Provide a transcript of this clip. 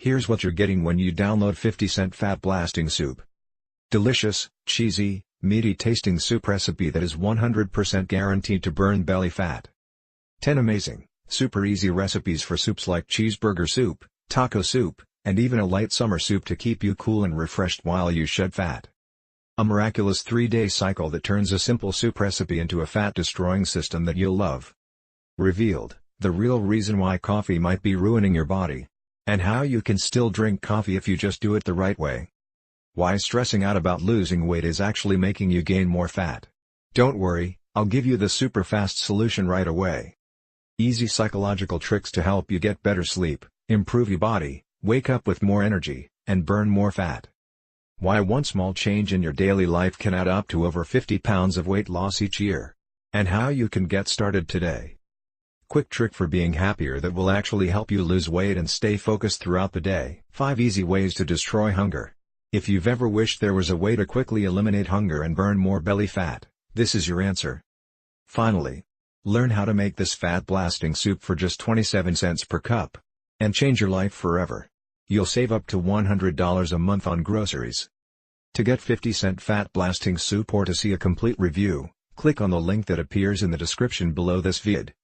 Here's what you're getting when you download 50-cent Fat Blasting Soup. Delicious, cheesy, meaty-tasting soup recipe that is 100% guaranteed to burn belly fat. 10 amazing, super easy recipes for soups like cheeseburger soup, taco soup, and even a light summer soup to keep you cool and refreshed while you shed fat. A miraculous 3-day cycle that turns a simple soup recipe into a fat-destroying system that you'll love. Revealed, the real reason why coffee might be ruining your body. And how you can still drink coffee if you just do it the right way. Why stressing out about losing weight is actually making you gain more fat. Don't worry, I'll give you the super fast solution right away. Easy psychological tricks to help you get better sleep, improve your body, wake up with more energy, and burn more fat. Why one small change in your daily life can add up to over 50 pounds of weight loss each year. And how you can get started today. Quick trick for being happier that will actually help you lose weight and stay focused throughout the day. 5 easy ways to destroy hunger. If you've ever wished there was a way to quickly eliminate hunger and burn more belly fat, this is your answer. Finally, learn how to make this fat blasting soup for just 27 cents per cup. And change your life forever. You'll save up to $100 a month on groceries. To get 50-cent fat blasting soup or to see a complete review, click on the link that appears in the description below this vid.